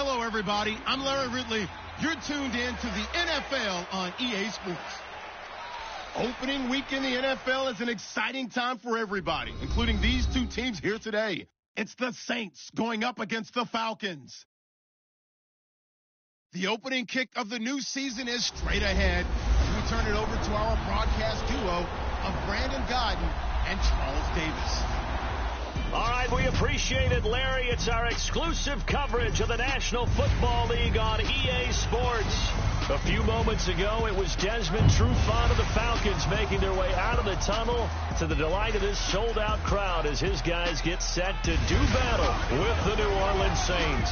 Hello, everybody. I'm Larry Ridley. You're tuned in to the NFL on EA Sports. Opening week in the NFL is an exciting time for everybody, including these two teams here today. It's the Saints going up against the Falcons. The opening kick of the new season is straight ahead as we turn it over to our broadcast duo of Brandon Godden and Charles Davis. All right, we appreciate it, Larry. It's our exclusive coverage of the National Football League on EA Sports. A few moments ago, it was Desmond Trufant of the Falcons making their way out of the tunnel to the delight of this sold-out crowd as his guys get set to do battle with the New Orleans Saints.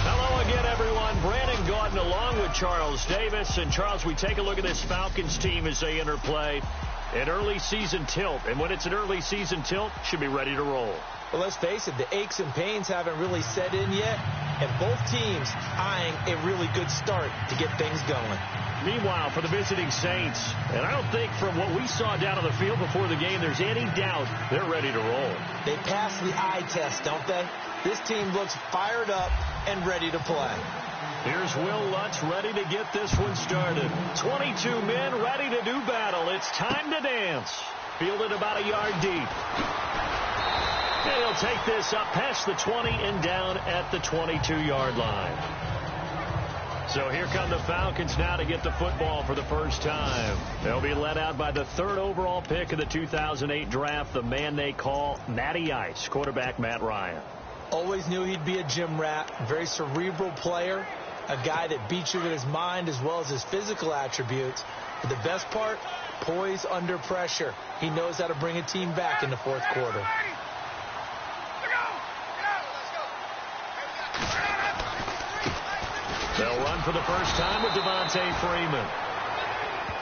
Hello again, everyone. Brandon Gaudin along with Charles Davis. And, Charles, we take a look at this Falcons team as they enter play. An early season tilt, and when it's an early season tilt, should be ready to roll. Well, let's face it, the aches and pains haven't really set in yet, and both teams eyeing a really good start to get things going. Meanwhile, for the visiting Saints, and I don't think from what we saw down on the field before the game there's any doubt they're ready to roll. They passed the eye test, don't they? This team looks fired up and ready to play. Here's Will Lutz ready to get this one started. 22 men ready to do battle. It's time to dance. Fielded about a yard deep. And he'll take this up past the 20 and down at the 22-yard line. So here come the Falcons now to get the football for the first time. They'll be led out by the third overall pick of the 2008 draft, the man they call Matty Ice, quarterback Matt Ryan. Always knew he'd be a gym rat, very cerebral player, a guy that beats you with his mind as well as his physical attributes. But the best part, poise under pressure. He knows how to bring a team back in the fourth quarter. They'll run for the first time with Devontae Freeman.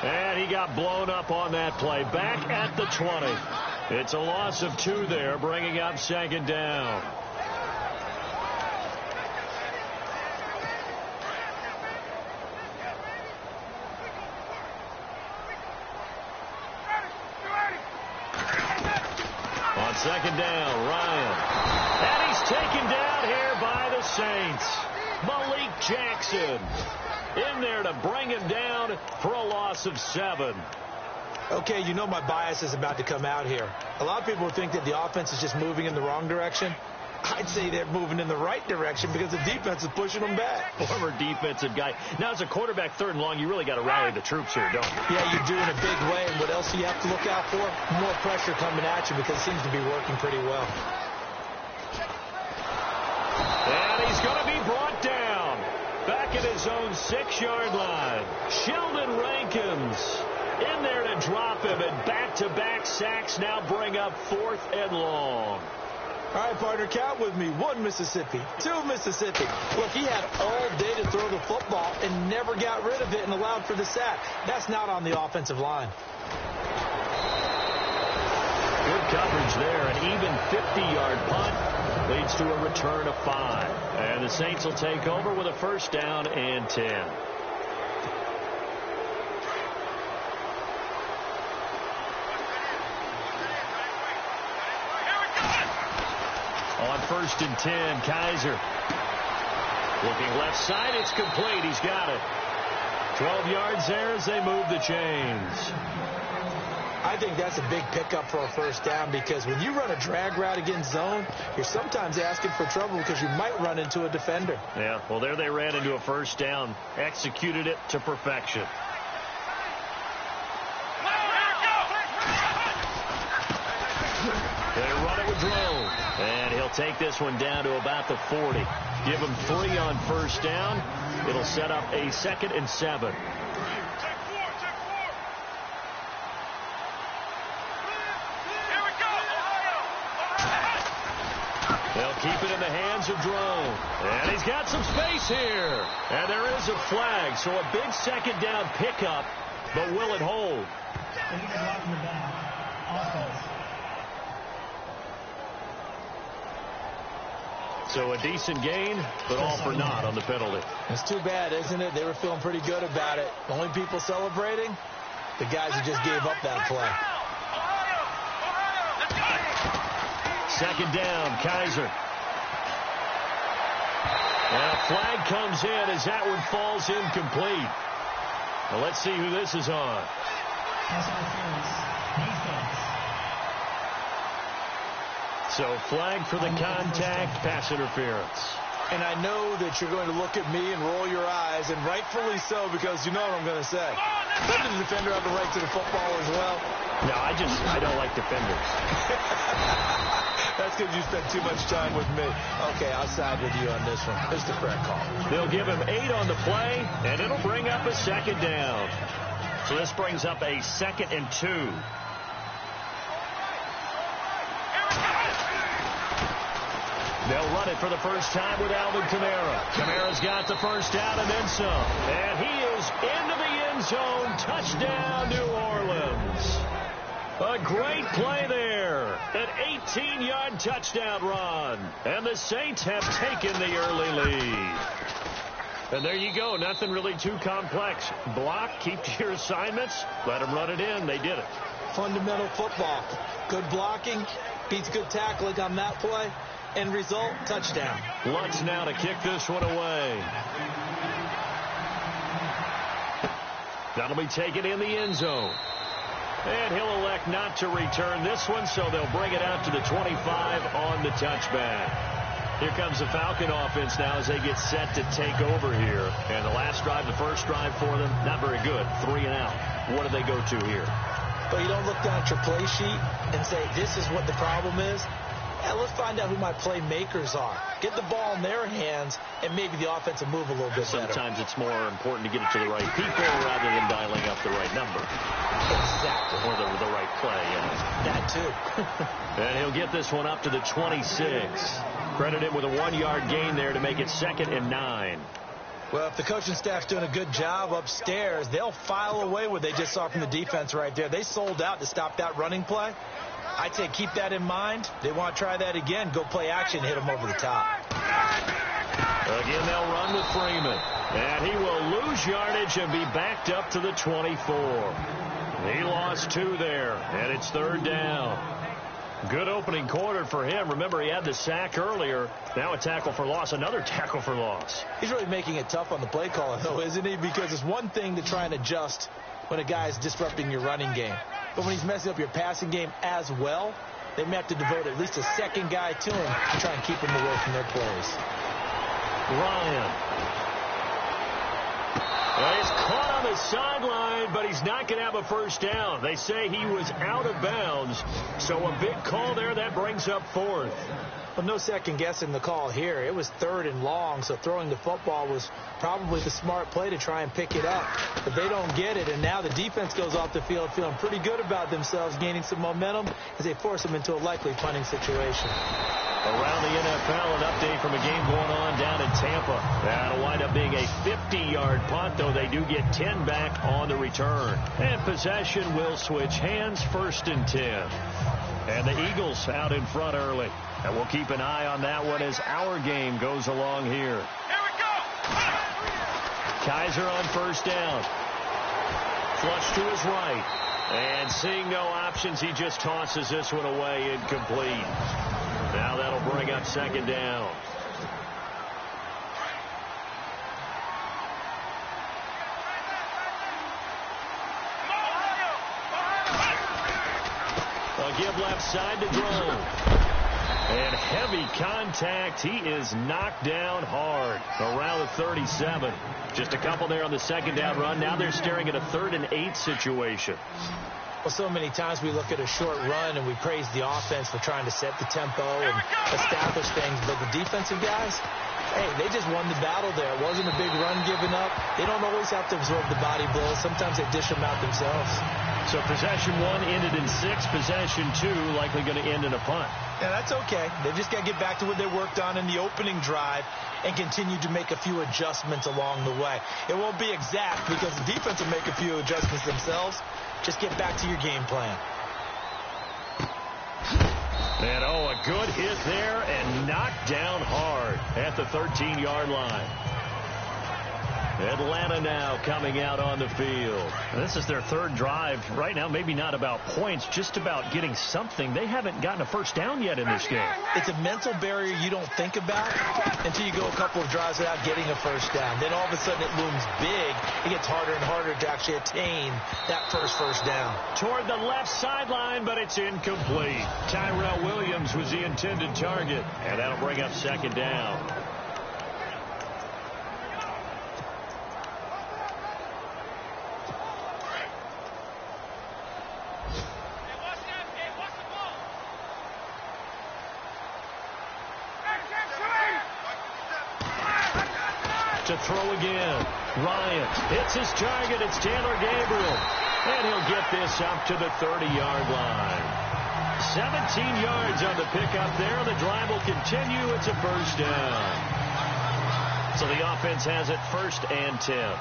And he got blown up on that play. Back at the 20. It's a loss of 2 there, bringing up second down. On second down, Ryan. And he's taken down here by the Saints. Malik Jackson in there to bring him down for a loss of 7. Okay, you know my bias is about to come out here. A lot of people think that the offense is just moving in the wrong direction. I'd say they're moving in the right direction because the defense is pushing them back. Former defensive guy. Now, as a quarterback, third and long, you really got to rally the troops here, don't you? Yeah, you do in a big way. And what else do you have to look out for? More pressure coming at you because it seems to be working pretty well. And he's going to be brought down. Back at his own 6-yard line. Sheldon Rankins in there to drop him. And back-to-back sacks now bring up 4th and long. All right, partner, count with me. 1 Mississippi, 2 Mississippi. Look, he had all day to throw the football and never got rid of it and allowed for the sack. That's not on the offensive line. Good coverage there. An even 50-yard punt leads to a return of 5. And the Saints will take over with a first down and 10. On 1st and 10, Kaiser. Looking left side, it's complete. He's got it. 12 yards there as they move the chains. I think that's a big pickup for a first down because when you run a drag route against zone, you're sometimes asking for trouble because you might run into a defender. Yeah, well, there they ran into a first down. Executed it to perfection. They run it with Drone. And he'll take this one down to about the 40. Give him 3 on first down. It'll set up a 2nd and 7. They'll keep it in the hands of Drone. And he's got some space here. And there is a flag. So a big second down pickup. But will it hold? So a decent gain, but all for naught on the penalty. It's too bad, isn't it? They were feeling pretty good about it. The only people celebrating, the guys who just gave up that play. Second down, Kaiser. And a flag comes in as that one falls incomplete. Well, let's see who this is on. Pass interference. Defense. So flag for the contact, pass interference. And I know that you're going to look at me and roll your eyes, and rightfully so, because you know what I'm going to say. Doesn't the defender have a right to the football as well? No, I don't like defenders. That's because you spent too much time with me. Okay, I'll side with you on this one. It's the correct call. They'll give him 8 on the play, and it'll bring up a second down. So this brings up a 2nd and 2. They'll run it for the first time with Alvin Kamara. Kamara's got the first down and then some. And he is into the end zone. Touchdown, New Orleans. A great play there. An 18-yard touchdown run. And the Saints have taken the early lead. And there you go. Nothing really too complex. Block, keep to your assignments, let them run it in. They did it. Fundamental football. Good blocking beats good tackling on that play. End result, touchdown. Lutz now to kick this one away. That'll be taken in the end zone. And he'll elect not to return this one, so they'll bring it out to the 25 on the touchback. Here comes the Falcon offense now as they get set to take over here. And the last drive, the first drive for them, not very good. 3 and out. What do they go to here? But you don't look down at your play sheet and say, this is what the problem is. Yeah, let's find out who my playmakers are. Get the ball in their hands, and maybe the offense will move a little bit better. Sometimes it's more important to get it to the right people rather than dialing up the right number. Exactly. Or the right play, yeah. That too. And he'll get this one up to the 26. Credit him with a 1-yard gain there to make it 2nd and 9. Well, if the coaching staff's doing a good job upstairs, they'll file away what they just saw from the defense right there. They sold out to stop that running play. I'd say keep that in mind. They want to try that again. Go play action, hit them over the top. Again, they'll run with Freeman. And he will lose yardage and be backed up to the 24. He lost 2 there, and it's 3rd down. Good opening quarter for him. Remember, he had the sack earlier. Now a tackle for loss, another tackle for loss. He's really making it tough on the play caller, though, isn't he? Because it's one thing to try and adjust when a guy is disrupting your running game. But when he's messing up your passing game as well, they may have to devote at least a second guy to him to try and keep him away from their plays. Ryan. Well, he's caught on the sideline, but he's not going to have a first down. They say he was out of bounds. So a big call there. That brings up 4th. Well, no second guessing the call here. It was 3rd and long, so throwing the football was probably the smart play to try and pick it up. But they don't get it, and now the defense goes off the field feeling pretty good about themselves, gaining some momentum as they force them into a likely punting situation. Around the NFL, an update from a game going on down in Tampa. That'll wind up being a 50-yard punt, though they do get 10 back on the return. And possession will switch hands, 1st and 10. And the Eagles out in front early. And we'll keep an eye on that one as our game goes along here. Here we go! Kaiser on first down. Flush to his right. And seeing no options, he just tosses this one away, incomplete. Now that'll bring up 2nd down. A give left side to Drone. And heavy contact. He is knocked down hard around the 37. Just a couple there on the 2nd down run. Now they're staring at a 3rd and 8 situation. Well, so many times we look at a short run and we praise the offense for trying to set the tempo and establish things. But the defensive guys, hey, they just won the battle there. It wasn't a big run given up. They don't always have to absorb the body blows. Sometimes they dish them out themselves. So possession 1 ended in 6. Possession 2 likely going to end in a punt. Yeah, that's okay. They've just got to get back to what they worked on in the opening drive and continue to make a few adjustments along the way. It won't be exact because the defense will make a few adjustments themselves. Just get back to your game plan. And, a good hit there and knocked down hard at the 13-yard line. Atlanta now coming out on the field. This is their third drive. Right now, maybe not about points, just about getting something. They haven't gotten a first down yet in this game. It's a mental barrier you don't think about until you go a couple of drives without getting a first down. Then all of a sudden it looms big. It gets harder and harder to actually attain that first down. Toward the left sideline, but it's incomplete. Tyrell Williams was the intended target, and that'll bring up second down. To throw again. Ryan hits his target. It's Taylor Gabriel. And he'll get this up to the 30-yard line. 17 yards on the pickup there. The drive will continue. It's a first down. So the offense has it 1st and 10.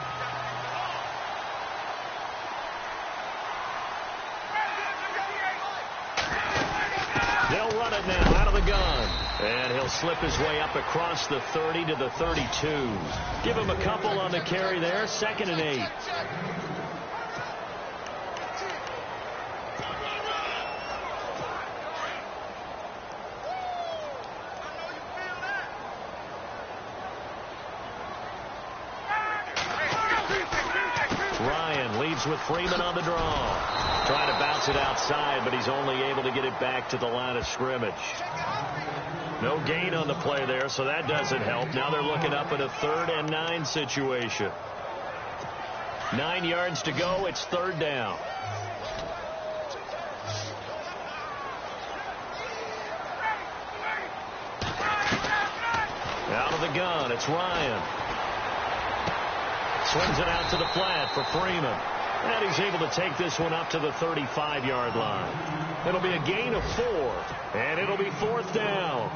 They'll run it now out of the gun. And he'll slip his way up across the 30 to the 32. Give him a couple on the carry there. 2nd and 8. Ryan leads with Freeman on the draw. Trying to bounce it outside, but he's only able to get it back to the line of scrimmage. No gain on the play there, so that doesn't help. Now they're looking up at a 3rd and 9 situation. 9 yards to go. It's 3rd down. Out of the gun, it's Ryan. Swings it out to the flat for Freeman. And he's able to take this one up to the 35-yard line. It'll be a gain of 4, and it'll be 4th down.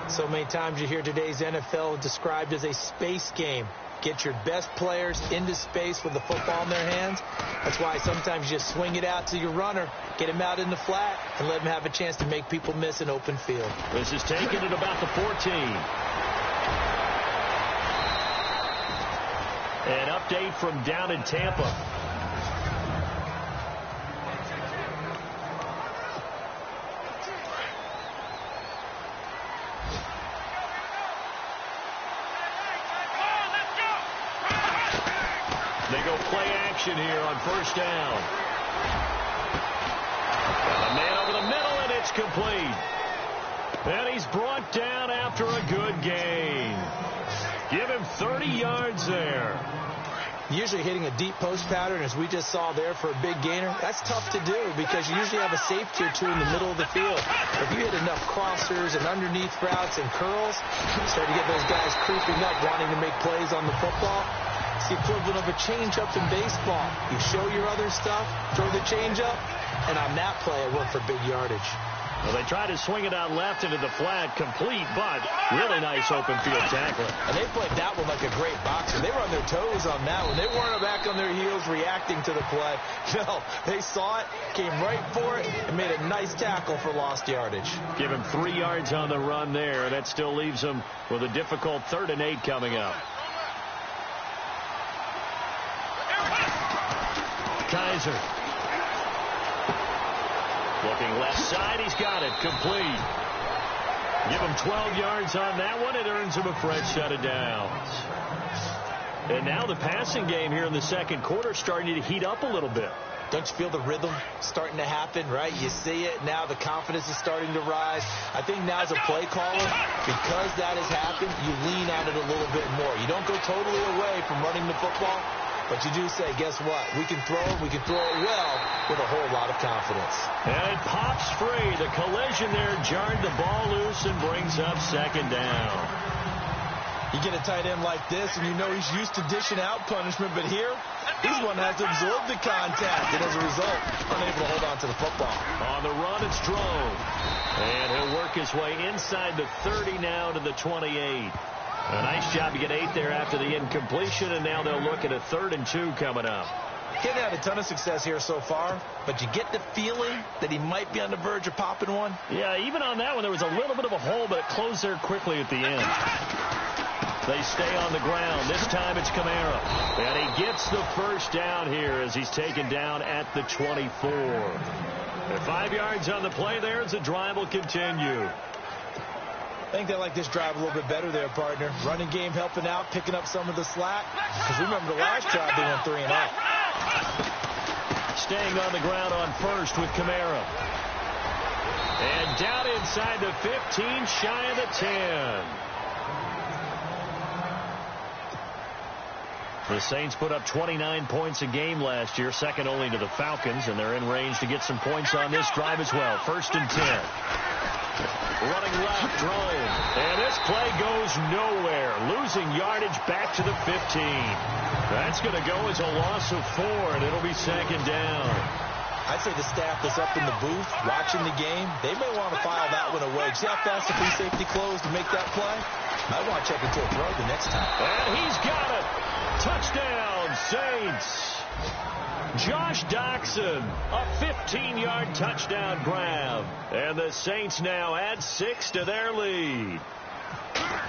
So many times you hear today's NFL described as a space game. Get your best players into space with the football in their hands. That's why sometimes you just swing it out to your runner, get him out in the flat, and let him have a chance to make people miss an open field. This is taken at about the 14. An update from down in Tampa. They go play action here on 1st down. And a man over the middle, and it's complete. And he's brought down after a good gain. Give him 30 yards there. Usually hitting a deep post pattern, as we just saw there for a big gainer, that's tough to do because you usually have a safety or two in the middle of the field. If you hit enough crossers and underneath routes and curls, you start to get those guys creeping up wanting to make plays on the football. It's the equivalent of a changeup in baseball. You show your other stuff, throw the changeup, and on that play it went for big yardage. Well, they tried to swing it out left into the flat, complete, but really nice open field tackling. And they played that one like a great boxer. They were on their toes on that one. They weren't back on their heels reacting to the play. No, they saw it, came right for it, and made a nice tackle for lost yardage. Give him 3 yards on the run there. That still leaves him with a difficult 3rd and 8 coming up. Kaiser. Looking left side, he's got it, complete. Give him 12 yards on that one. It earns him a fresh set of downs. And now the passing game here in the 2nd quarter starting to heat up a little bit. Don't you feel the rhythm starting to happen, right? You see it now. The confidence is starting to rise. I think now as a play caller, because that has happened, you lean on it a little bit more. You don't go totally away from running the football, but you do say, guess what? We can throw it. We can throw it well with a whole lot of confidence. And it pops free. The collision there jarred the ball loose and brings up 2nd down. You get a tight end like this, and you know he's used to dishing out punishment, but here, he's one that has to absorb the contact, and as a result, unable to hold on to the football. On the run, it's Drone. And he'll work his way inside the 30 now to the 28. A nice job to get 8 there after the incompletion, and now they'll look at a 3rd and 2 coming up. He hasn't had a ton of success here so far, but you get the feeling that he might be on the verge of popping one. Yeah, even on that one, there was a little bit of a hole, but it closed there quickly at the end. They stay on the ground. This time it's Kamara. And he gets the first down here as he's taken down at the 24. And 5 yards on the play there as the drive will continue. I think they like this drive a little bit better there, partner. Running game helping out, picking up some of the slack. Because remember the last drive they went 3 and out. Staying on the ground on first with Kamara. And down inside the 15, shy of the 10. The Saints put up 29 points a game last year, second only to the Falcons, and they're in range to get some points on this drive as well. 1st and 10. Running left, drone. And this play goes nowhere. Losing yardage back to the 15. That's going to go as a loss of 4, and it'll be 2nd down. I'd say the staff that's up in the booth watching the game, they may want to file that one away. See how fast the free safety closed to make that play? Might want to check into a throw the next time. And he's got it. Touchdown, Saints. Josh Doxson, a 15-yard touchdown grab. And the Saints now add 6 to their lead.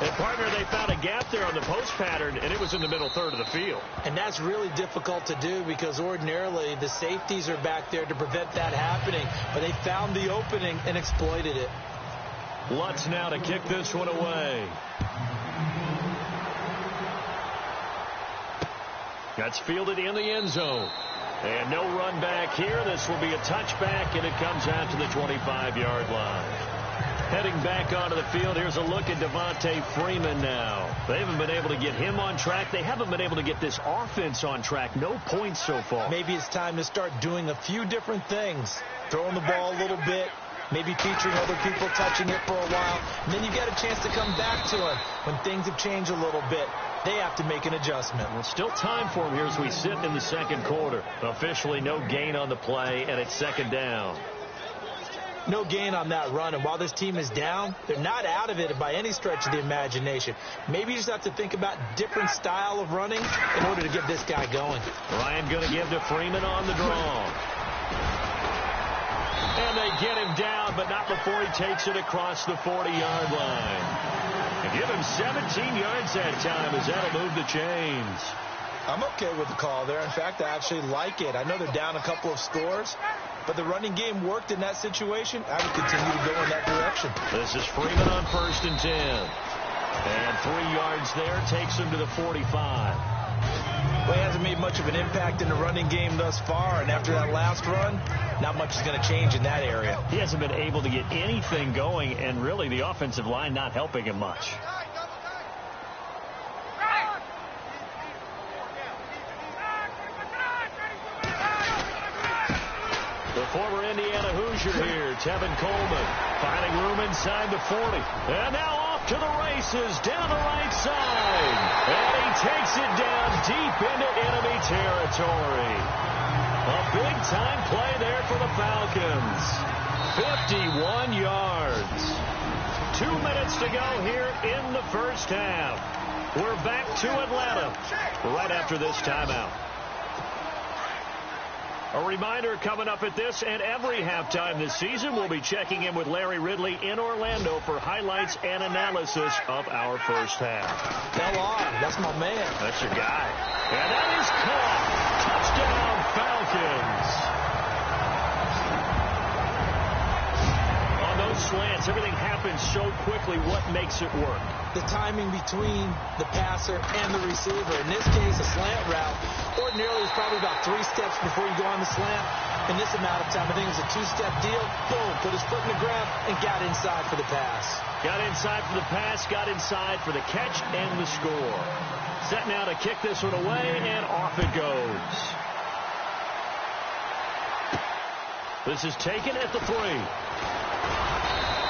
And, partner, they found a gap there on the post pattern, and it was in the middle third of the field. And that's really difficult to do because ordinarily the safeties are back there to prevent that happening. But they found the opening and exploited it. Lutz now to kick this one away. That's fielded in the end zone. And no run back here. This will be a touchback, and it comes out to the 25-yard line. Heading back onto the field, here's a look at Devontae Freeman now. They haven't been able to get him on track. They haven't been able to get this offense on track. No points so far. Maybe it's time to start doing a few different things. Throwing the ball a little bit, maybe featuring other people touching it for a while. And then you get a chance to come back to it when things have changed a little bit. They have to make an adjustment. Well, still time for him here as we sit in the second quarter. Officially no gain on the play, and it's 2nd down. No gain on that run, and while this team is down, they're not out of it by any stretch of the imagination. Maybe you just have to think about different style of running in order to get this guy going. Ryan going to give to Freeman on the draw. And they get him down, but not before he takes it across the 40-yard line. And give him 17 yards that time as that'll move the chains. I'm okay with the call there. In fact, I actually like it. I know they're down a couple of scores, but the running game worked in that situation. I would continue to go in that direction. This is Freeman on 1st and 10. And 3 yards there takes him to the 45. Well, he hasn't made much of an impact in the running game thus far, and after that last run, not much is going to change in that area. He hasn't been able to get anything going, and really the offensive line not helping him much. The former Indiana Hoosier here, Tevin Coleman, finding room inside the 40. And now off to the races, down the right side. And he takes it down deep into enemy territory. A big-time play there for the Falcons. 51 yards. 2 minutes to go here in the first half. We're back to Atlanta right after this timeout. A reminder coming up at this and every halftime this season, we'll be checking in with Larry Ridley in Orlando for highlights and analysis of our first half. LR, that's my man. That's your guy. And that is caught. Touchdown, Falcons. On those slants, everything happens so quickly. What makes it work? The timing between the passer and the receiver. In this case, a slant route. Ordinarily, it's probably about 3 steps before you go on the slant. In this amount of time, I think it was a 2-step deal. Boom, put his foot in the ground and got inside for the pass. Got inside for the pass, got inside for the catch and the score. Set now to kick this one away, and off it goes. This is taken at the 3.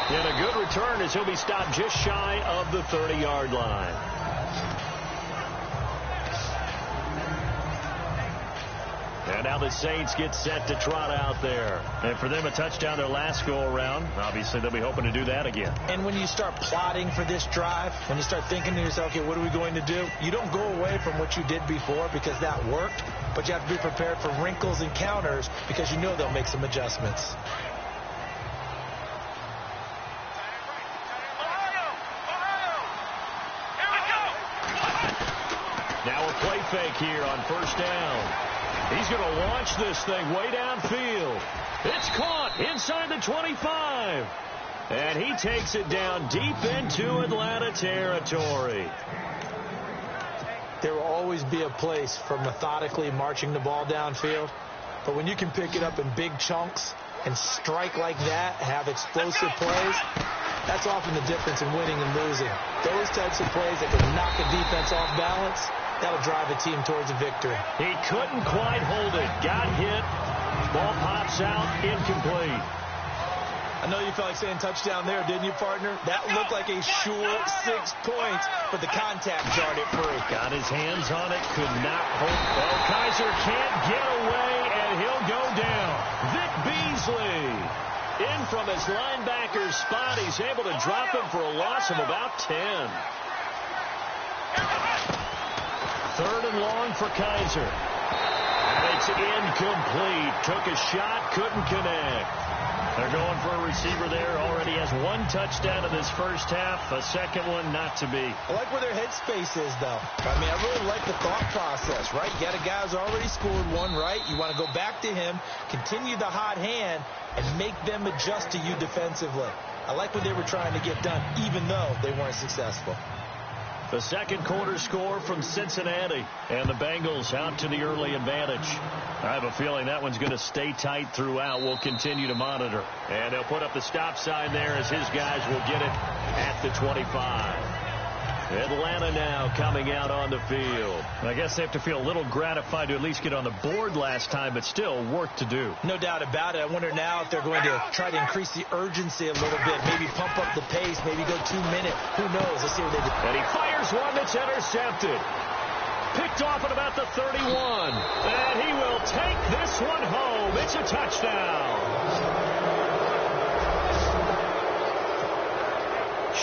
And a good return as he'll be stopped just shy of the 30-yard line. And now the Saints get set to trot out there. And for them, a touchdown their last go-around. Obviously, they'll be hoping to do that again. And when you start plotting for this drive, when you start thinking to yourself, okay, what are we going to do? You don't go away from what you did before because that worked. But you have to be prepared for wrinkles and counters because you know they'll make some adjustments. play fake here on first down. He's going to launch this thing way downfield. It's caught inside the 25. And he takes it down deep into Atlanta territory. There will always be a place for methodically marching the ball downfield. But when you can pick it up in big chunks and strike like that, have explosive plays, that's often the difference in winning and losing. Those types of plays that can knock a defense off balance, that'll drive a team towards a victory. He couldn't quite hold it. Got hit. Ball pops out. Incomplete. I know you felt like saying touchdown there, didn't you, partner? That looked like a sure 6 points, but the contact jarred it free. Got his hands on it. Could not hold. Well, Kaiser can't get away, and he'll go down. Vic Beasley in from his linebacker's spot. He's able to drop him for a loss of about 10. 3rd and long for Kaiser. And it's incomplete. Took a shot, couldn't connect. They're going for a receiver there. Already has 1 touchdown in this first half. A second one not to be. I like where their headspace is, though. I mean, I really like the thought process, right? You got a guy who's already scored 1, right? You want to go back to him, continue the hot hand, and make them adjust to you defensively. I like what they were trying to get done, even though they weren't successful. The second quarter score from Cincinnati, and the Bengals out to the early advantage. I have a feeling that one's going to stay tight throughout. We'll continue to monitor. And they'll put up the stop sign there as his guys will get it at the 25. Atlanta now coming out on the field. I guess they have to feel a little gratified to at least get on the board last time, but still work to do. No doubt about it. I wonder now if they're going to try to increase the urgency a little bit, maybe pump up the pace, maybe go 2 minutes. Who knows? Let's see what they do. And he fires one that's intercepted. Picked off at about the 31. And he will take this one home. It's a touchdown.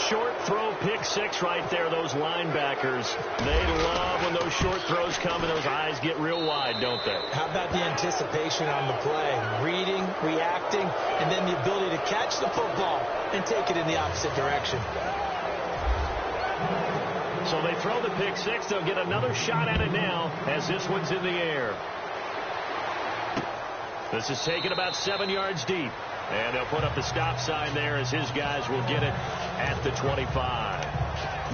Short throw, pick 6 right there. Those linebackers, they love when those short throws come and those eyes get real wide, don't they? How about the anticipation on the play? Reading, reacting, and then the ability to catch the football and take it in the opposite direction. So they throw the pick 6. They'll get another shot at it now as this one's in the air. This is taken about 7 yards deep. And they'll put up the stop sign there as his guys will get it at the 25.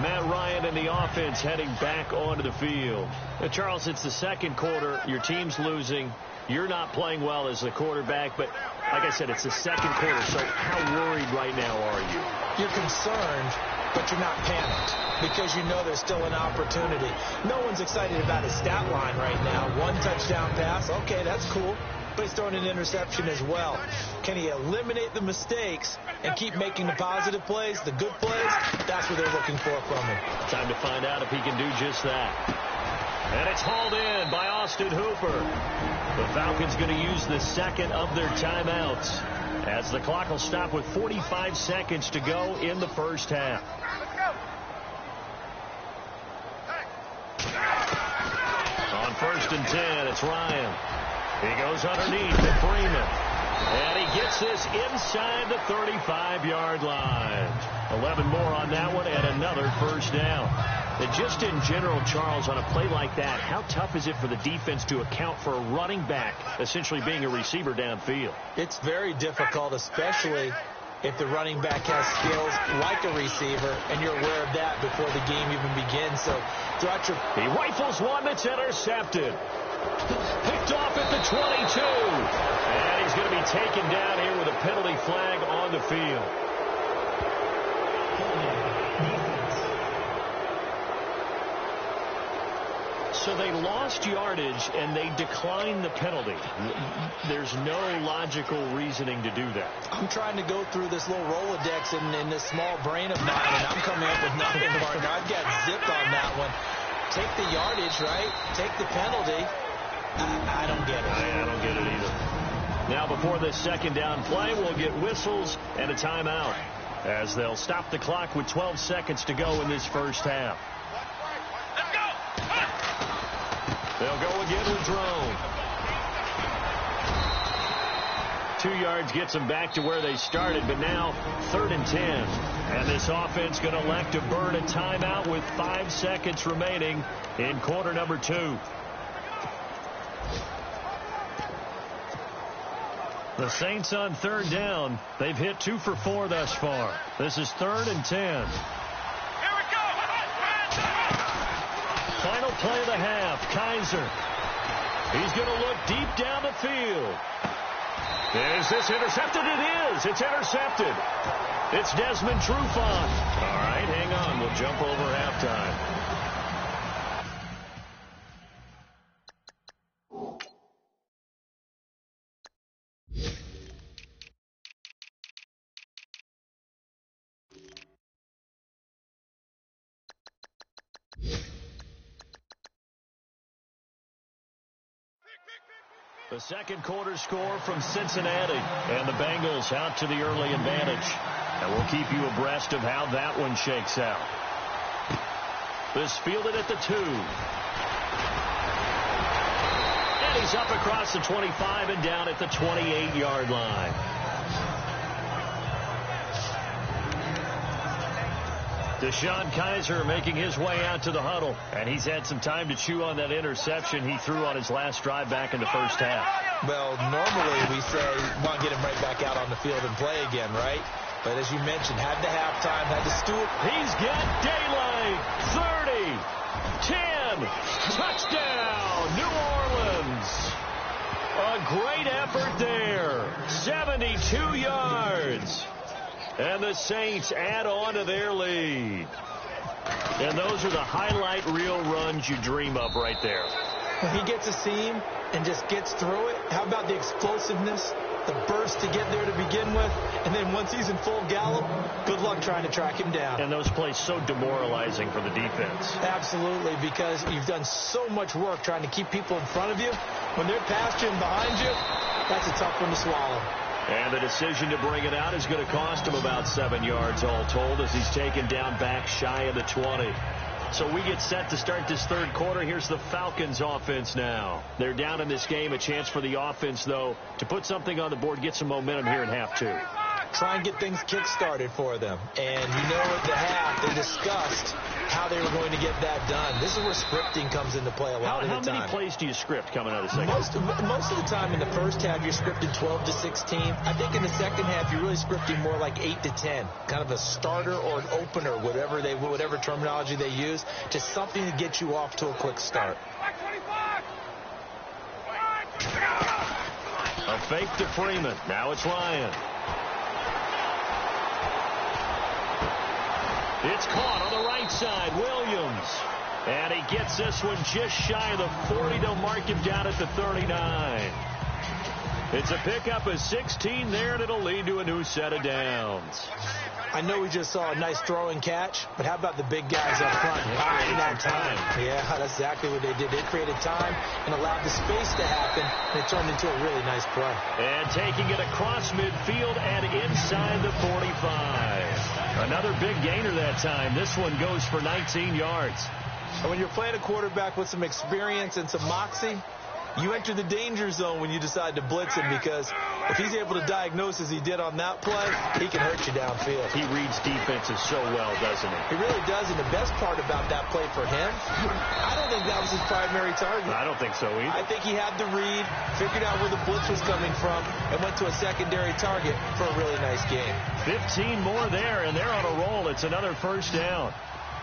Matt Ryan and the offense heading back onto the field. Now, Charles, it's the second quarter. Your team's losing. You're not playing well as the quarterback, but like I said, it's the second quarter. So how worried right now are you? You're concerned, but you're not panicked because you know there's still an opportunity. No one's excited about his stat line right now. 1 touchdown pass. Okay, that's cool. But he's throwing an interception as well. Can he eliminate the mistakes and keep making the positive plays, the good plays? That's what they're looking for from him. Time to find out if he can do just that. And it's hauled in by Austin Hooper. The Falcons going to use the second of their timeouts as the clock will stop with 45 seconds to go in the first half. On 1st and 10, it's Ryan. He goes underneath to Freeman. And he gets this inside the 35-yard line. 11 more on that one and another first down. And just in general, Charles, on a play like that, how tough is it for the defense to account for a running back essentially being a receiver downfield? It's very difficult, especially if the running back has skills like a receiver, and you're aware of that before the game even begins. So throughout your... He rifles one that's intercepted. Picked off at the 22. And he's going to be taken down here with a penalty flag on the field. So they lost yardage, and they declined the penalty. There's no logical reasoning to do that. I'm trying to go through this little Rolodex in this small brain of mine, and I'm coming up with nothing, partner. I've got zipped on that one. Take the yardage, right? Take the penalty. I don't get it. I don't get it either. Now before this second down play, we'll get whistles and a timeout as they'll stop the clock with 12 seconds to go in this first half. They'll go again with Drone. 2 yards gets them back to where they started, but now 3rd and 10. And this offense going to elect to burn a timeout with 5 seconds remaining in quarter number 2. The Saints on 3rd down. They've hit 2 for 4 thus far. This is 3rd and 10. Final play of the half. Kaiser. He's going to look deep down the field. Is this intercepted? It is. It's intercepted. It's Desmond Trufant. All right, hang on. We'll jump over halftime. The second quarter score from Cincinnati, and the Bengals out to the early advantage. And we'll keep you abreast of how that one shakes out. This fielded at the 2. And he's up across the 25 and down at the 28-yard line. Deshaun Kaiser making his way out to the huddle, and he's had some time to chew on that interception he threw on his last drive back in the first half. Well, normally we say want to get him right back out on the field and play again, right? But as you mentioned, had the halftime, had the Stewart. He's got daylight. 30, 10, touchdown, New Orleans. A great effort there. 72 yards. And the Saints add on to their lead. And those are the highlight reel runs you dream of right there. When he gets a seam and just gets through it, how about the explosiveness, the burst to get there to begin with, and then once he's in full gallop, good luck trying to track him down. And those plays so demoralizing for the defense. Absolutely, because you've done so much work trying to keep people in front of you. When they're past you and behind you, that's a tough one to swallow. And the decision to bring it out is going to cost him about 7 yards all told as he's taken down back shy of the 20. So we get set to start this third quarter. Here's the Falcons offense now. They're down in this game. A chance for the offense, though, to put something on the board, get some momentum here in half 2. Try and get things kick-started for them. And you know at the half they discussed how they were going to get that done. This is where scripting comes into play a lot of the time. How many plays do you script coming out of the second? Most of the time in the first half you're scripting 12 to 16. I think in the second half you're really scripting more like 8 to 10. Kind of a starter or an opener, whatever terminology they use, just something to get you off to a quick start. A fake to Freeman. Now it's Ryan. It's caught on the right side. Williams. And he gets this one just shy of the 40. They'll mark him down at the 39. It's a pickup of 16 there, and it'll lead to a new set of downs. I know we just saw a nice throw and catch, but how about the big guys up front buying that time? Yeah, that's exactly what they did. They created time and allowed the space to happen, and it turned into a really nice play. And taking it across midfield and inside the 45. Another big gainer that time. This one goes for 19 yards. And when you're playing a quarterback with some experience and some moxie, you enter the danger zone when you decide to blitz him, because if he's able to diagnose as he did on that play, he can hurt you downfield. He reads defenses so well, doesn't he? He really does, and the best part about that play for him, I don't think that was his primary target. I don't think so either. I think he had the read, figured out where the blitz was coming from, and went to a secondary target for a really nice game. 15 more there, and they're on a roll. It's another first down.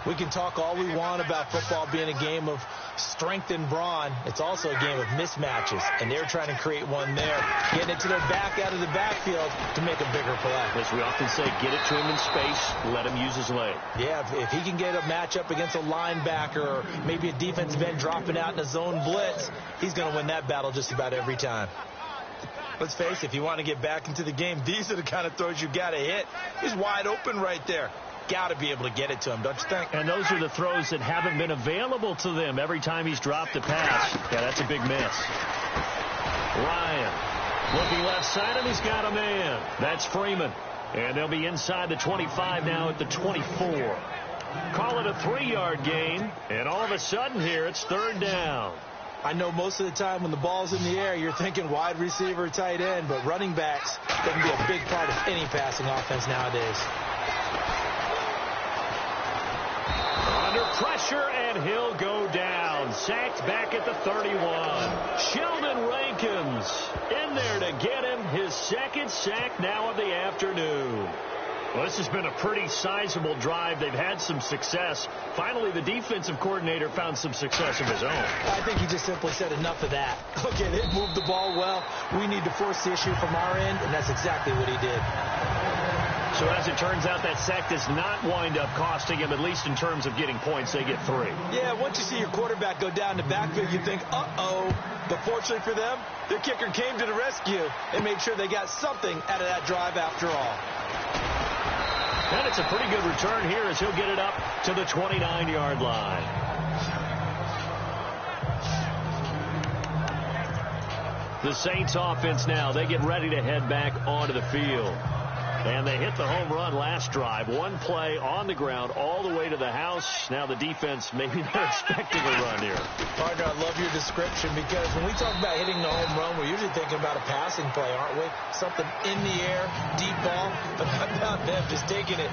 We can talk all we want about football being a game of strength and brawn. It's also a game of mismatches, and they're trying to create one there, getting it to their back out of the backfield to make a bigger play. As we often say, get it to him in space, let him use his leg. Yeah, if he can get a matchup against a linebacker or maybe a defensive end dropping out in a zone blitz, he's going to win that battle just about every time. Let's face it, if you want to get back into the game, these are the kind of throws you got to hit. He's wide open right there. Got to be able to get it to him, don't you think? And those are the throws that haven't been available to them every time he's dropped a pass. Yeah, that's a big miss. Ryan looking left side, and he's got a man. That's Freeman. And they'll be inside the 25 now at the 24. Call it a 3-yard gain, and all of a sudden here it's third down. I know most of the time when the ball's in the air, you're thinking wide receiver, tight end, but running backs can be a big part of any passing offense nowadays. Under pressure, and he'll go down. Sacked back at the 31. Sheldon Rankins in there to get him his second sack now of the afternoon. Well, this has been a pretty sizable drive. They've had some success. Finally, the defensive coordinator found some success of his own. I think he just simply said enough of that. Okay, they moved the ball well. We need to force the issue from our end, and that's exactly what he did. So as it turns out, that sack does not wind up costing him, at least in terms of getting points. They get 3. Yeah, once you see your quarterback go down the backfield, you think, uh-oh. But fortunately for them, their kicker came to the rescue and made sure they got something out of that drive after all. And it's a pretty good return here as he'll get it up to the 29-yard line. The Saints offense now, they get ready to head back onto the field. And they hit the home run last drive. One play on the ground all the way to the house. Now the defense maybe not expecting a run here. Partner, I love your description because when we talk about hitting the home run, we're usually thinking about a passing play, aren't we? Something in the air, deep ball. But how about them just taking it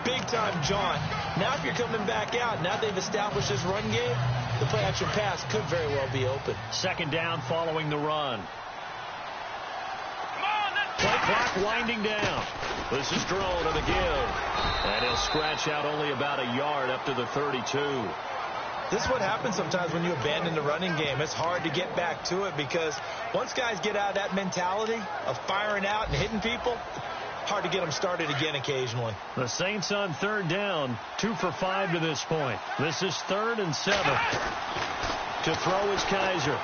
big-time jaunt? Now if you're coming back out, now they've established this run game, the play-action pass could very well be open. Second down following the run. Play clock winding down. This is Drone to the give. And he'll scratch out only about a yard up to the 32. This is what happens sometimes when you abandon the running game. It's hard to get back to it because once guys get out of that mentality of firing out and hitting people, hard to get them started again occasionally. The Saints on third down, 2 for 5 to this point. This is 3rd and 7. To throw is Kaiser.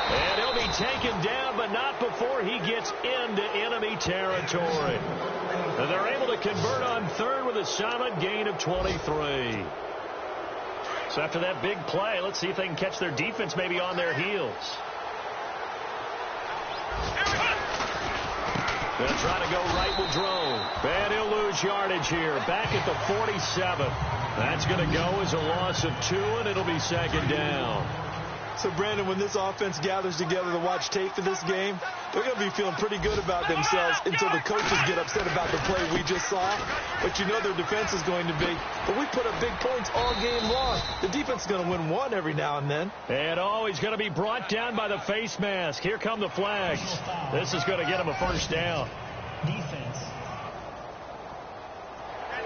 And he'll be taken down, but not before he gets into enemy territory. And they're able to convert on third with a solid gain of 23. So after that big play, let's see if they can catch their defense maybe on their heels. They'll try to go right with Drone. And he'll lose yardage here. Back at the 47. That's going to go as a loss of 2, and it'll be second down. So, Brandon, when this offense gathers together to watch tape for this game, they're going to be feeling pretty good about themselves until the coaches get upset about the play we just saw. But you know their defense is going to be. But we put up big points all game long. The defense is going to win one every now and then. And he's going to be brought down by the face mask. Here come the flags. This is going to get him a first down. Defense.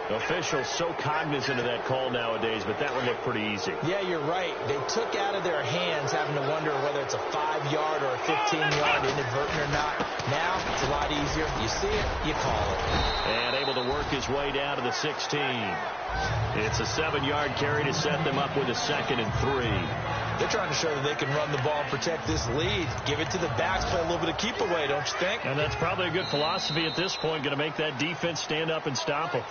Officials so cognizant of that call nowadays, but that one looked pretty easy. Yeah, you're right. They took out of their hands having to wonder whether it's a 5-yard or a 15-yard inadvertent or not. Now, it's a lot easier. You see it, you call it. And able to work his way down to the 16. It's a 7-yard carry to set them up with a 2nd and 3. They're trying to show that they can run the ball and protect this lead. Give it to the backs, play a little bit of keep away, don't you think? And that's probably a good philosophy at this point, going to make that defense stand up and stop them.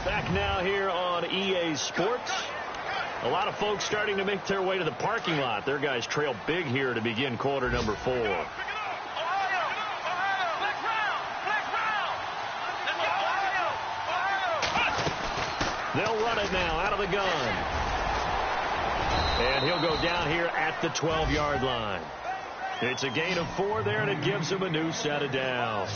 Back now here on EA Sports. A lot of folks starting to make their way to the parking lot. Their guys trail big here to begin quarter number 4. They'll run it now out of the gun. And he'll go down here at the 12-yard line. It's a gain of 4 there, and it gives him a new set of downs.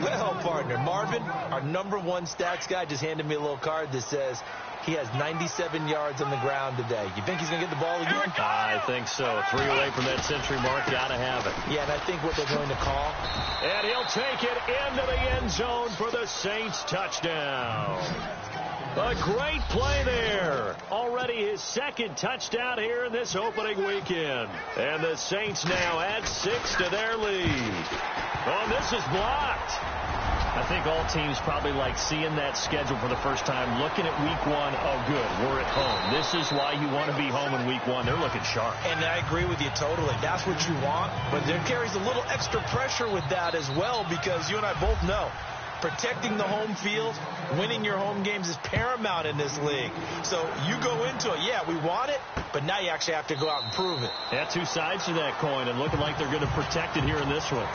Well, partner, Marvin, our #1 stats guy, just handed me a little card that says he has 97 yards on the ground today. You think he's going to get the ball again? I think so. 3 away from that century mark. Got to have it. Yeah, and I think what they're going to call. And he'll take it into the end zone for the Saints touchdown. A great play there. Already his 2nd touchdown here in this opening weekend. And the Saints now add 6 to their lead. Oh, this is blocked. I think all teams probably like seeing that schedule for the first time, looking at week 1. Oh, good, we're at home. This is why you want to be home in week 1. They're looking sharp. And I agree with you totally. That's what you want. But there carries a little extra pressure with that as well because you and I both know protecting the home field, winning your home games is paramount in this league. So you go into it, yeah, we want it, but now you actually have to go out and prove it. Yeah, 2 sides to that coin, and looking like they're going to protect it here in this one.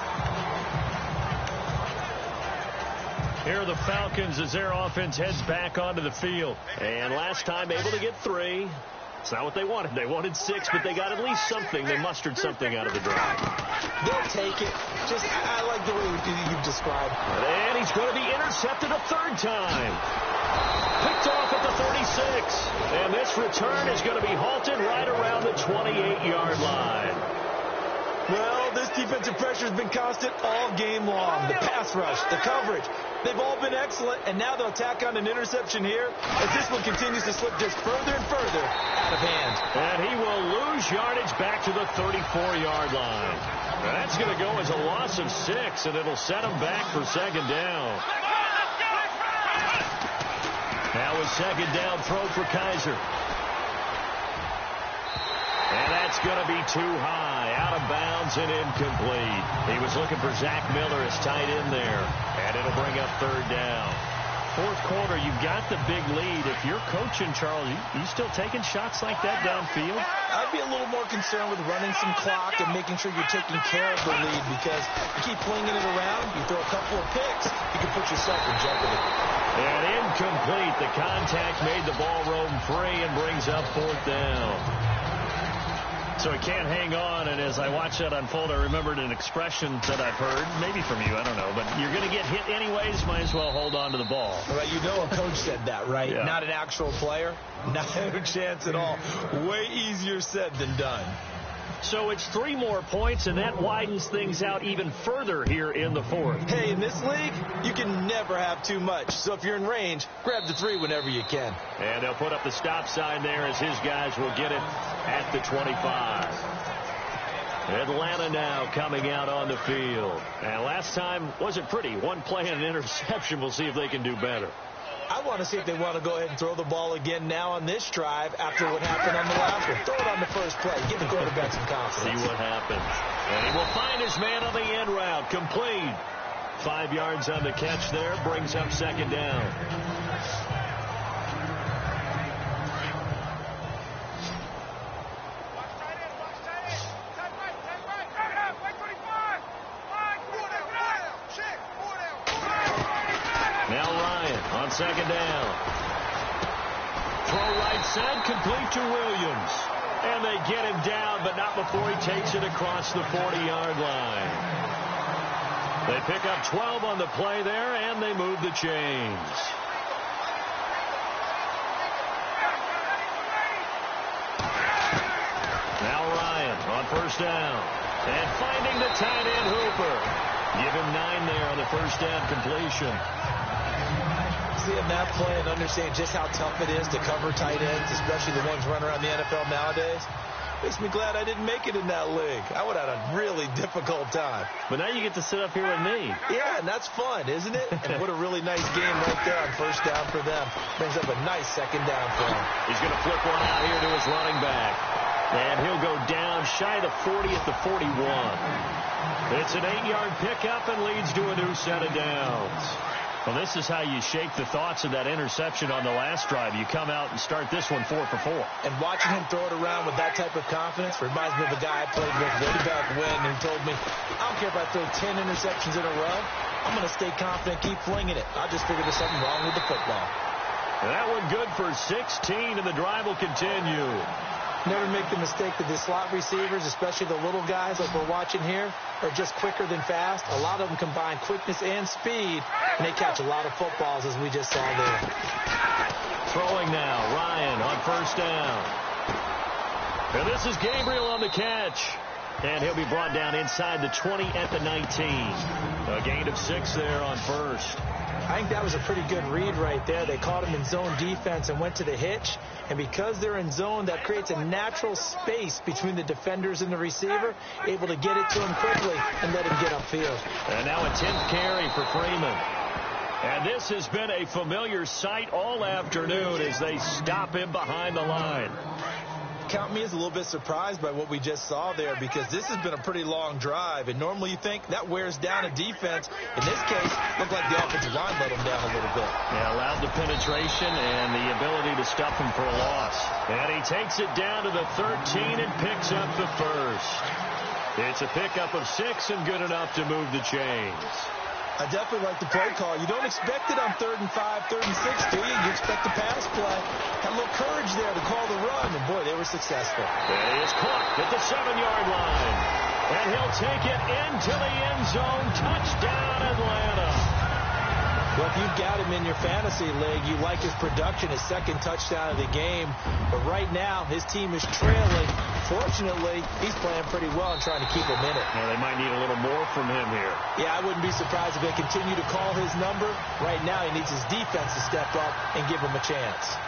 Here are the Falcons as their offense heads back onto the field. And last time able to get 3. It's not what they wanted. They wanted 6, but they got at least something. They mustered something out of the drive. They'll take it. I like the way you've described. And he's going to be intercepted a third time. Picked off at the 36. And this return is going to be halted right around the 28-yard line. Well, this defensive pressure has been constant all game long. The pass rush, the coverage, they've all been excellent, and now they'll tack on an interception here as this one continues to slip just further and further out of hand. And he will lose yardage back to the 34-yard line. Now that's going to go as a loss of 6, and it'll set him back for second down. Now a second down throw for Kaiser. And that's going to be too high, out of bounds and incomplete. He was looking for Zach Miller as tight end there, and it'll bring up third down. Fourth quarter, you've got the big lead. If you're coaching, Charles, you still taking shots like that downfield? I'd be a little more concerned with running some clock and making sure you're taking care of the lead, because you keep flinging it around, you throw a couple of picks, you can put yourself in jeopardy. And incomplete. The contact made the ball roam free and brings up fourth down. So he can't hang on, and as I watched that unfold, I remembered an expression that I've heard, maybe from you, I don't know, but you're going to get hit anyways, might as well hold on to the ball. Well, you know a coach said that, right? Yeah. Not an actual player. Not a chance at all. Way easier said than done. So it's 3 more points, and that widens things out even further here in the fourth. Hey, in this league, you can never have too much. So if you're in range, grab the 3 whenever you can. And they'll put up the stop sign there as his guys will get it at the 25. Atlanta now coming out on the field. And last time wasn't pretty. One play and an interception. We'll see if they can do better. I want to see if they want to go ahead and throw the ball again now on this drive after what happened on the last one. Throw it on the first play. Give the quarterback some confidence. See what happens. And he will find his man on the end route. Complete. 5 yards on the catch there. Brings up second down. Now Ryan on second down. Throw right side, complete to Williams. And they get him down, but not before he takes it across the 40-yard line. They pick up 12 on the play there, and they move the chains. Now Ryan on first down. And finding the tight end Hooper. Give him 9 there on the first down completion. Seeing that play and understanding just how tough it is to cover tight ends, especially the ones running around the NFL nowadays, makes me glad I didn't make it in that league. I would have had a really difficult time. But now you get to sit up here with me. Yeah, and that's fun, isn't it? And what a really nice game right there on first down for them. Brings up a nice second down for him. He's going to flip one out here to his running back. And he'll go down shy of the 40 at the 41. It's an 8-yard pickup and leads to a new set of downs. Well, this is how you shake the thoughts of that interception on the last drive. You come out and start this one 4 for 4. And watching him throw it around with that type of confidence reminds me of a guy I played with way back when who told me, I don't care if I throw 10 interceptions in a row. I'm going to stay confident, keep flinging it. I just figured there's something wrong with the football. And that one good for 16, and the drive will continue. Never make the mistake that the slot receivers, especially the little guys like we're watching here, are just quicker than fast. A lot of them combine quickness and speed, and they catch a lot of footballs, as we just saw there. Throwing now, Ryan on first down. And this is Gabriel on the catch. And he'll be brought down inside the 20 at the 19. A gain of 6 there on first. I think that was a pretty good read right there. They caught him in zone defense and went to the hitch. And because they're in zone, that creates a natural space between the defenders and the receiver, able to get it to him quickly and let him get upfield. And now a 10th carry for Freeman. And this has been a familiar sight all afternoon as they stop him behind the line. Count me as a little bit surprised by what we just saw there, because this has been a pretty long drive, and normally you think that wears down a defense. In this case, looked like the offensive line let them down a little bit. Yeah, allowed the penetration and the ability to stuff him for a loss. And he takes it down to the 13 and picks up the first. It's a pickup of 6 and good enough to move the chains. I definitely like the play call. You don't expect it on 3rd and 5, 3rd and 6, do you? You expect the pass play. Had a little courage there to call the run, and boy, they were successful. And he is caught at the 7-yard line. And he'll take it into the end zone. Touchdown, Atlanta. Well, if you've got him in your fantasy league, you like his production, his second touchdown of the game. But right now, his team is trailing. Fortunately, he's playing pretty well and trying to keep him in it. Well, they might need a little more from him here. Yeah, I wouldn't be surprised if they continue to call his number. Right now, he needs his defense to step up and give him a chance.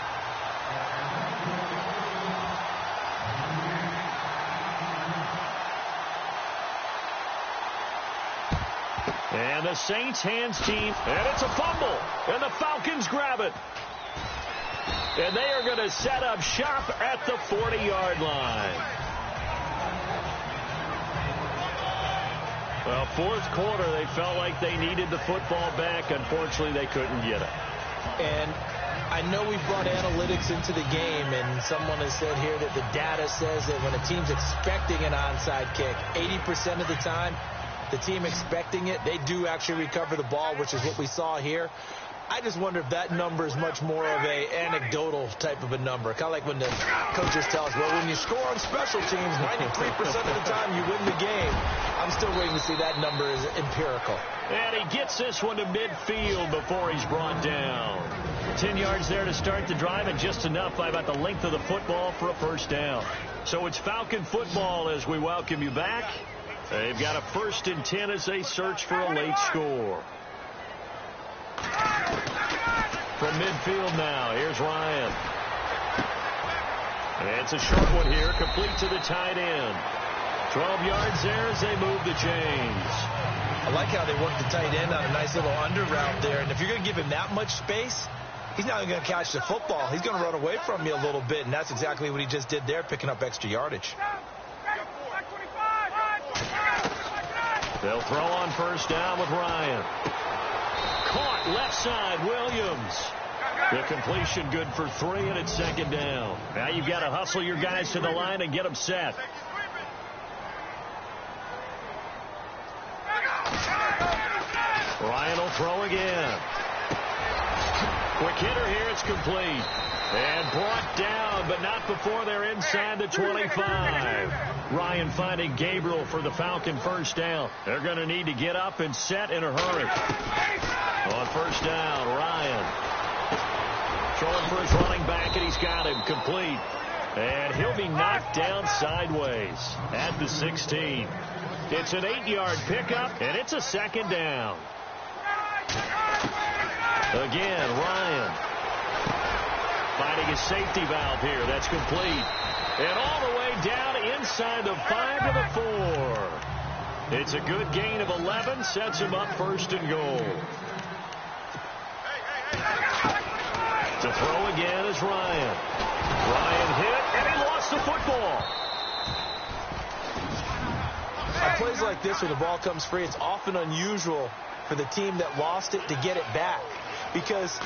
And the Saints hands team, and it's a fumble, and the Falcons grab it. And they are going to set up shop at the 40-yard line. Well, fourth quarter, they felt like they needed the football back. Unfortunately, they couldn't get it. And I know we've brought analytics into the game, and someone has said here that the data says that when a team's expecting an onside kick, 80% of the time, the team expecting it, they do actually recover the ball, which is what we saw here. I just wonder if that number is much more of a anecdotal type of a number. Kind of like when the coaches tell us, well, when you score on special teams, 93% of the time you win the game. I'm still waiting to see that number is empirical. And he gets this one to midfield before he's brought down. 10 yards there to start the drive, and just enough by about the length of the football for a first down. So it's Falcon football as we welcome you back. They've got a 1st and 10 as they search for a late score. From midfield now, here's Ryan. And it's a short one here, complete to the tight end. 12 yards there as they move the chains. I like how they work the tight end on a nice little under route there. And if you're going to give him that much space, he's not going to catch the football. He's going to run away from you a little bit, and that's exactly what he just did there, picking up extra yardage. They'll throw on first down with Ryan. Caught left side, Williams. The completion good for 3, and it's 2nd down. Now you've got to hustle your guys to the line and get them set. Ryan will throw again. Quick hitter here, it's complete. And brought down, but not before they're inside the 25. Ryan finding Gabriel for the Falcon first down. They're going to need to get up and set in a hurry. On first down, Ryan throwing for his running back, and he's got him complete. And he'll be knocked down sideways at the 16. It's an 8-yard pickup, and it's a 2nd down. Again, Ryan finding a safety valve here. That's complete. And all the way down inside the 5 to the 4. It's a good gain of 11. Sets him up 1st and goal. To throw again is Ryan. Ryan hit, and he lost the football. On plays like this where the ball comes free, it's often unusual for the team that lost it to get it back. Because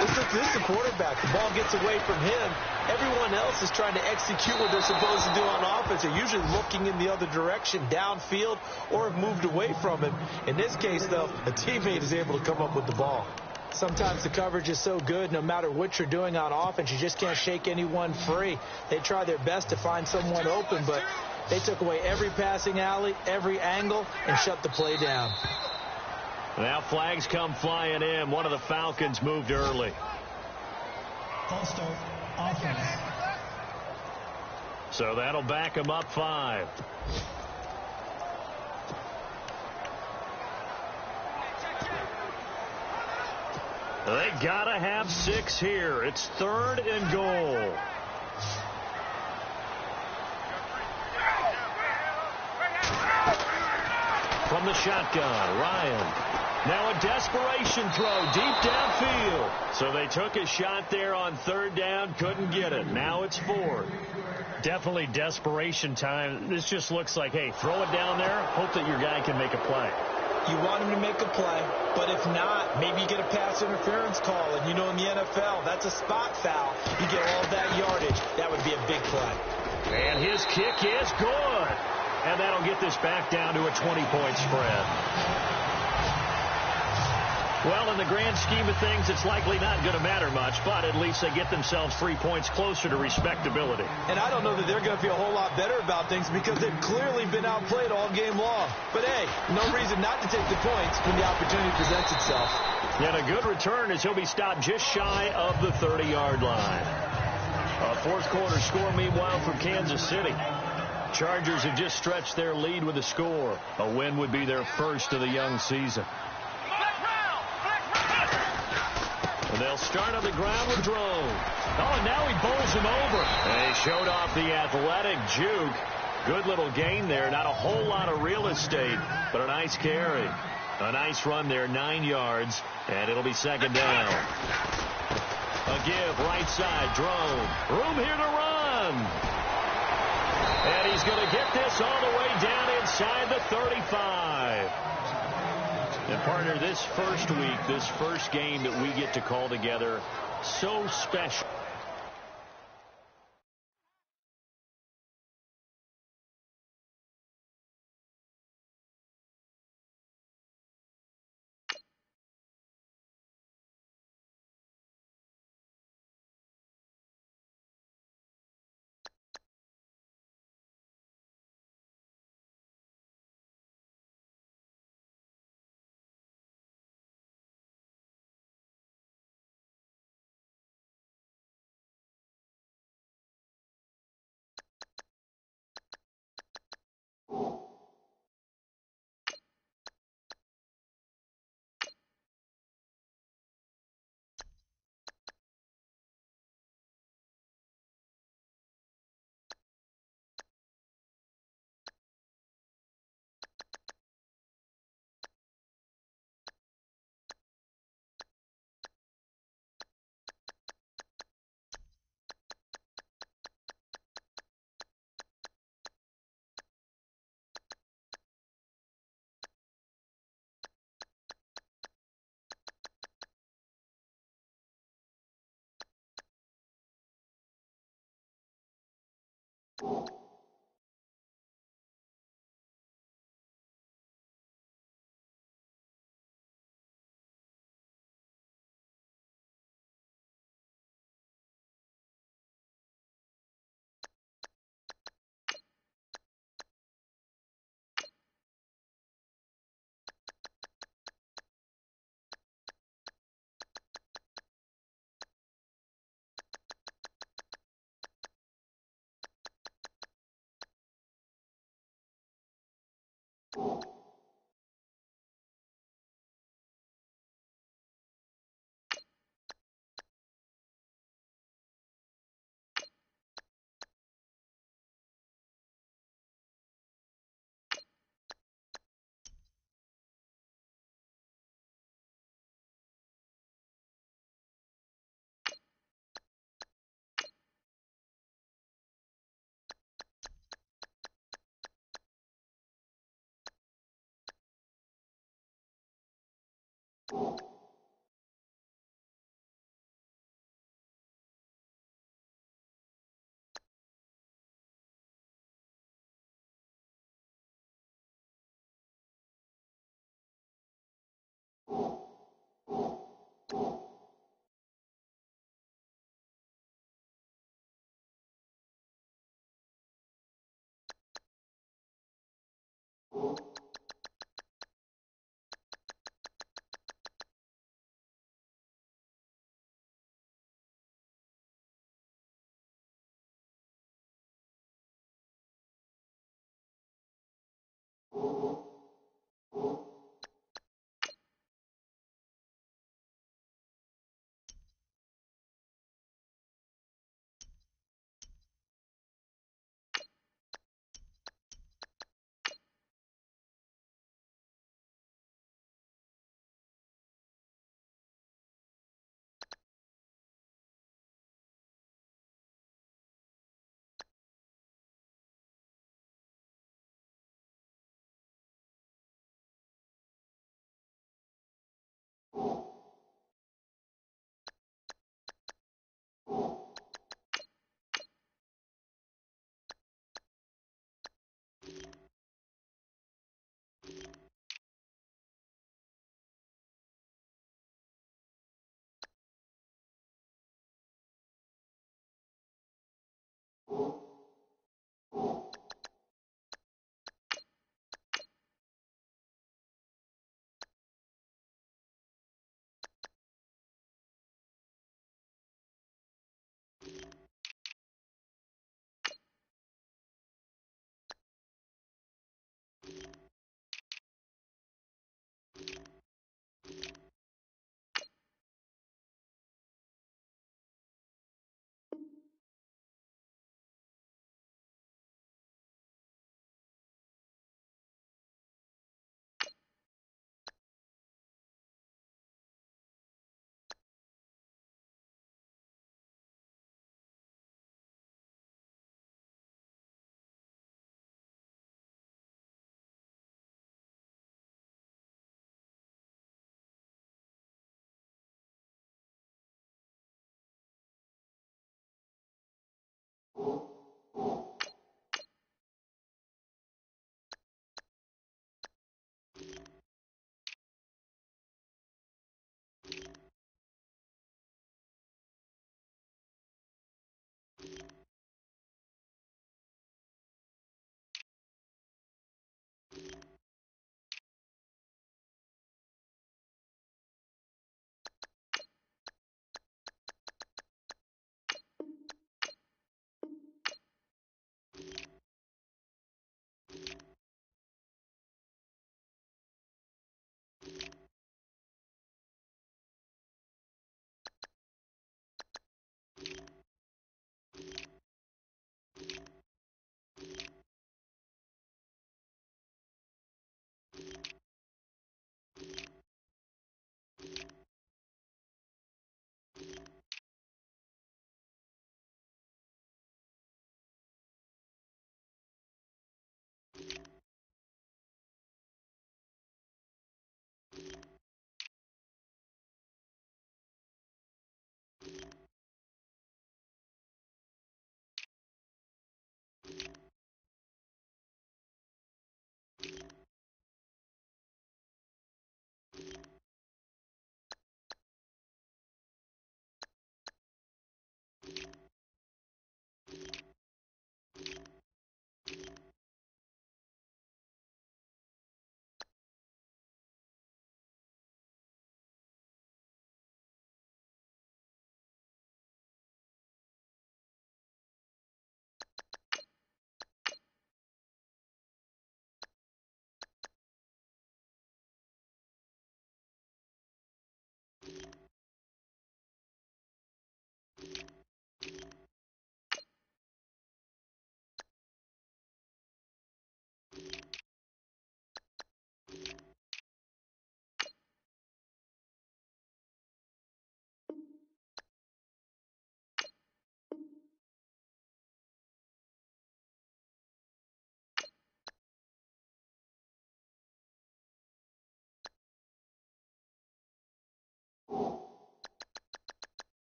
this is the quarterback. The ball gets away from him. Everyone else is trying to execute what they're supposed to do on offense. They're usually looking in the other direction, downfield, or have moved away from him. In this case, though, a teammate is able to come up with the ball. Sometimes the coverage is so good, no matter what you're doing on offense, you just can't shake anyone free. They try their best to find someone open, but they took away every passing alley, every angle, and shut the play down. Now flags come flying in. One of the Falcons moved early. False start, offense. So that'll back them up 5. They gotta have 6 here. It's 3rd and goal. From the shotgun, Ryan. Now a desperation throw deep downfield. So they took a shot there on 3rd down, couldn't get it. Now it's 4th. Definitely desperation time. This just looks like, hey, throw it down there, hope that your guy can make a play. You want him to make a play, but if not, maybe you get a pass interference call. And you know in the NFL, that's a spot foul. You get all of that yardage. That would be a big play. And his kick is good. And that'll get this back down to a 20-point spread. Well, in the grand scheme of things, it's likely not going to matter much, but at least they get themselves 3 points closer to respectability. And I don't know that they're going to feel a whole lot better about things because they've clearly been outplayed all game long. But, hey, no reason not to take the points when the opportunity presents itself. And a good return as he'll be stopped just shy of the 30-yard line. A fourth-quarter score, meanwhile, from Kansas City. Chargers have just stretched their lead with a score. A win would be their first of the young season. And they'll start on the ground with Drone. Oh, and now he bowls him over. And he showed off the athletic juke. Good little gain there. Not a whole lot of real estate, but a nice carry. A nice run there, 9 yards, and it'll be second down. A give, right side, Drone. Room here to run. And he's going to get this all the way down inside the 35. And, partner, this first week, this first game that we get to call together, so special.